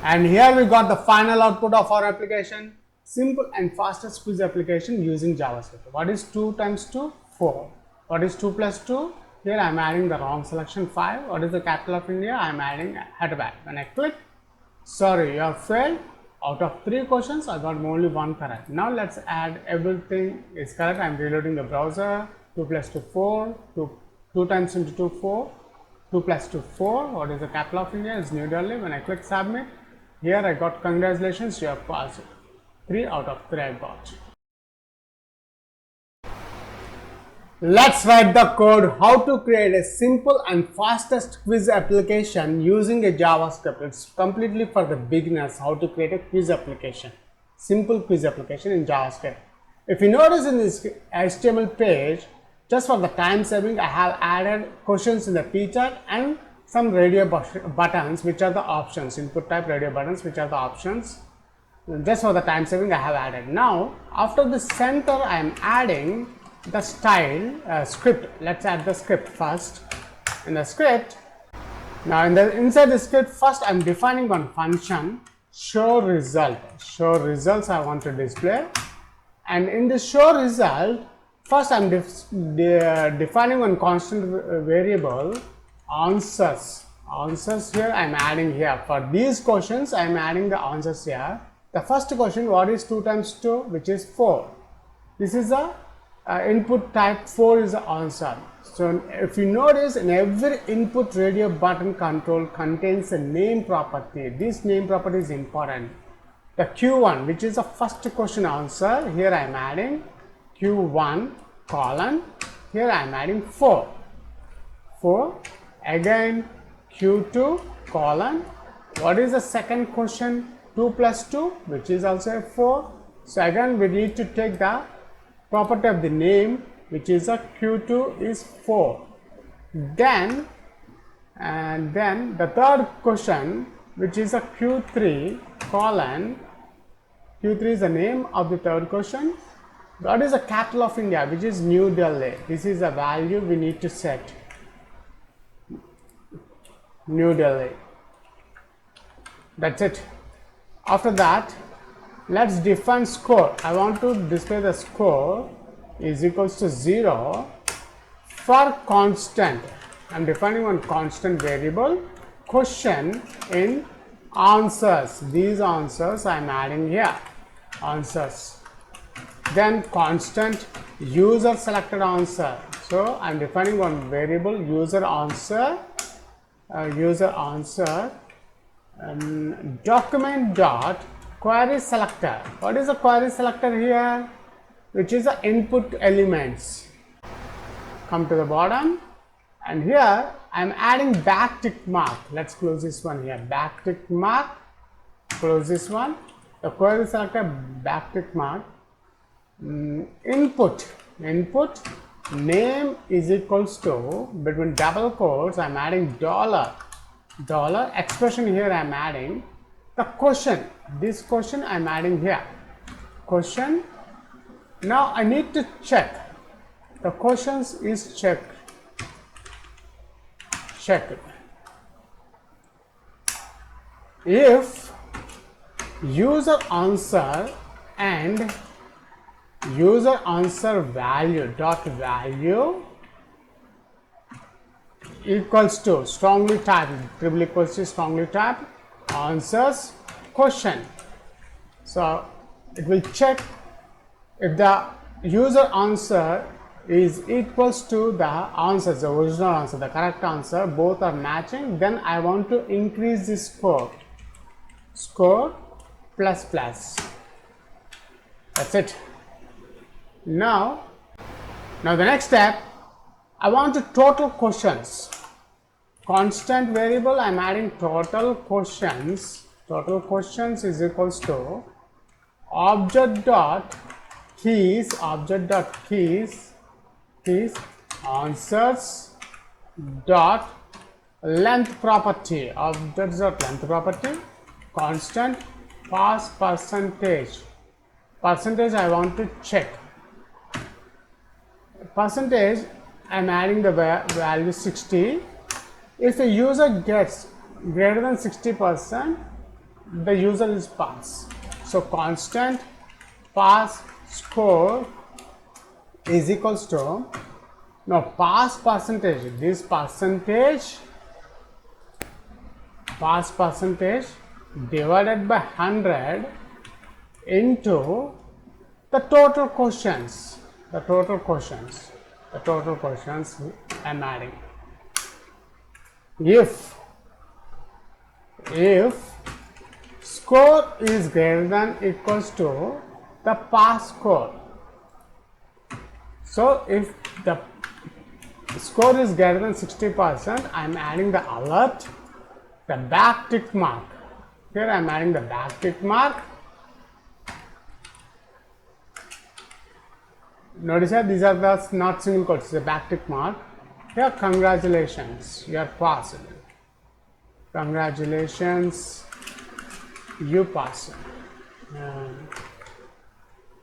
And here we got the final output of our application. Simple and fastest quiz application using JavaScript. What is 2 times 2? 4. What is 2 plus 2? Here I am adding the wrong selection 5. What is the capital of India? I am adding headback. When I click, sorry, you have failed. Out of 3 questions, I got only 1 correct. Now let's add everything is correct. I am reloading the browser. 2 plus 2, 4. 2 times into 2, 4. 2 plus 2, 4. What is the capital of India? It's New Delhi. When I click submit, here I got congratulations, you have passed. 3 out of 3 I got. Let's write the code how to create a simple and fastest quiz application using a JavaScript. It's completely for the beginners how to create a quiz application. Simple quiz application in JavaScript. If you notice in this HTML page, just for the time saving, I have added questions in the feature and some radio buttons which are the options, input type radio buttons which are the options. Just for the time saving I have added. Now after the center I am adding the style script. Let's add the script first. In the script, now inside the script first I am defining one function, show result. Show results I want to display, and in the show result first I am defining one constant variable, answers. Answers here I am adding here. For these questions I am adding the answers here. The first question, what is 2 times 2, which is 4. This is the input type, 4 is the answer. So if you notice, in every input radio button control contains a name property. This name property is important. The Q1, which is the first question answer, here I am adding Q1 colon, here I am adding 4. 4, again Q2 colon, what is the second question? 2 plus 2, which is also a 4. So again we need to take the property of the name, which is a Q2 is 4. Then the third question, which is a Q3 colon, Q3 is the name of the third question. What is the capital of India, which is New Delhi. This is a value we need to set, New Delhi. That's it. After that, let's define score. I want to display the score is equals to 0 for constant. I'm defining one constant variable, question in answers. These answers I'm adding here, answers. Then constant user selected answer. So I'm defining one variable, user answer, document dot query selector. What is a query selector here? Which is the input elements. Come to the bottom, and here I am adding back tick mark. Let's close this one here. Back tick mark. Close this one. The query selector back tick mark. Input name is equals to, between double quotes I am adding dollar expression. Here I am adding the question. This question I am adding here, question. Now I need to check the questions is checked. If user answer and user answer value dot value equals to strongly typed, triple equals to strongly typed answers question. So it will check if the user answer is equals to the answers, the original answer, the correct answer, both are matching, then I want to increase this score plus plus. That's it. Now the next step, I want to total questions. Constant variable, I am adding total questions. Total questions is equals to object dot keys answers dot length property, objects dot length property, constant pass percentage. I want to check. Percentage, I am adding the value 60. If a user gets greater than 60%, the user is pass. So constant pass score is equals to, now pass percentage, this percentage, pass percentage divided by 100 into the total questions, the total questions I'm adding. If score is greater than equals to the pass score, so if the score is greater than 60%, I am adding the alert, the back tick mark. Here I am adding the back tick mark. Notice that these are the not single quotes, the back tick mark. Here, congratulations, you are passed. Congratulations, you passed.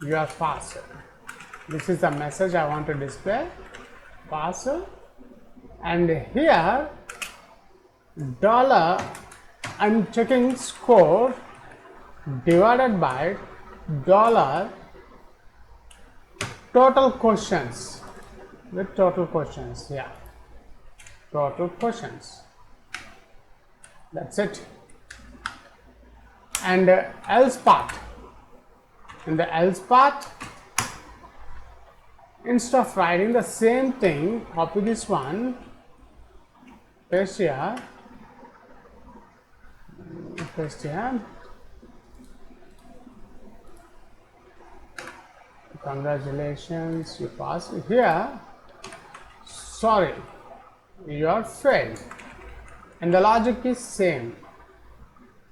You are passed. This is the message I want to display. Pass. And here, dollar, I'm checking score divided by dollar total questions, with total questions, yeah, total questions. That's it. And else part, in the else part, instead of writing the same thing, copy this one, paste here, congratulations, you passed. Here, sorry, you are failed, and the logic is same.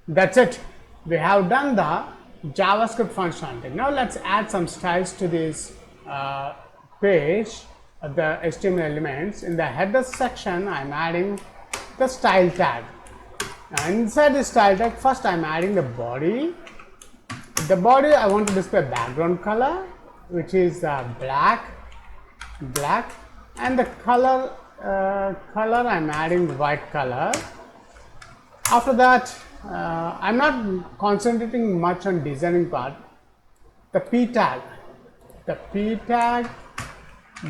That's it. We have done the JavaScript functionality. Now let's add some styles to this page of the HTML elements. In the header section, I'm adding the style tag. Now inside the style tag, first I'm adding the body. The body I want to display background color, which is black, and the color I'm adding white color. After that, I'm not concentrating much on designing part. The p tag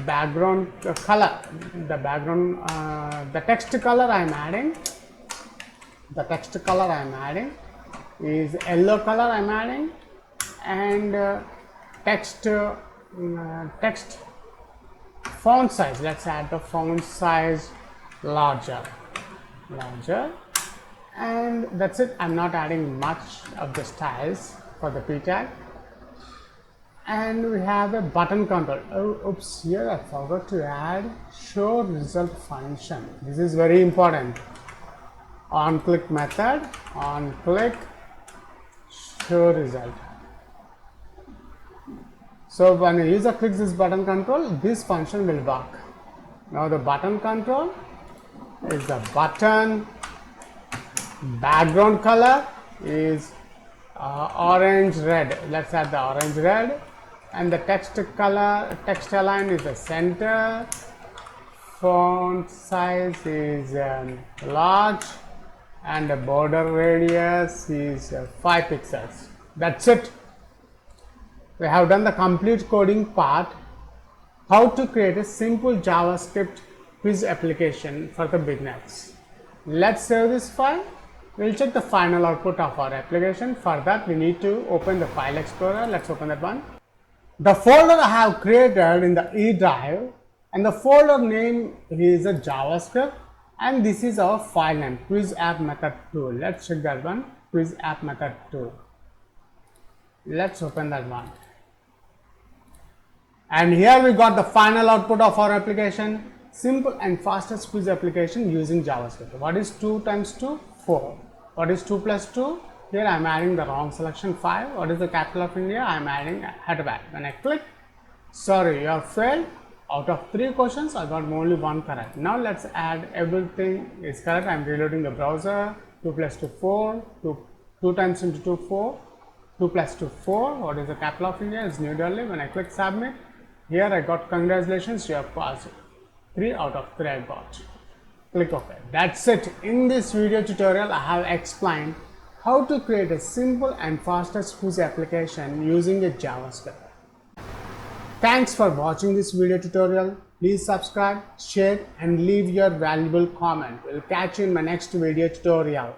background color, the text color I'm adding. The text color I'm adding is yellow color I'm adding, and text font size, let's add the font size larger, and that's it. I'm not adding much of the styles for the p tag. And we have a button control. Oh, oops, here I forgot to add show result function. This is very important. On click method, on click show result. So when a user clicks this button control, this function will work. Now the button control is the button background color is orange red. Let's add the orange red. And the text color, text align is the center. Font size is large, and the border radius is 5 pixels. That's it. We have done the complete coding part. How to create a simple JavaScript quiz application for the beginners. Let's save this file. We'll check the final output of our application. For that, we need to open the file explorer. Let's open that one. The folder I have created in the E drive, and the folder name is a JavaScript, and this is our file name, quiz app method 2. Let's check that one, quiz app method 2. Let's open that one. And here we got the final output of our application, simple and fastest quiz application using JavaScript. What is 2 times 2? 4. What is 2 plus 2? Here I am adding the wrong selection 5. What is the capital of India? I am adding Hyderabad. When I click, sorry, you have failed. Out of 3 questions, I got only 1 correct. Now let's add everything is correct. I am reloading the browser. 2 plus 2, 4. 2 times into 2, 4. 2 plus 2, 4. What is the capital of India? It's New Delhi. When I click submit, here I got congratulations, you have passed. 3 out of 3 I got. Click OK. That's it. In this video tutorial, I have explained how to create a simple and fastest quiz application using a JavaScript. Thanks for watching this video tutorial. Please subscribe, share and leave your valuable comment. We'll catch you in my next video tutorial.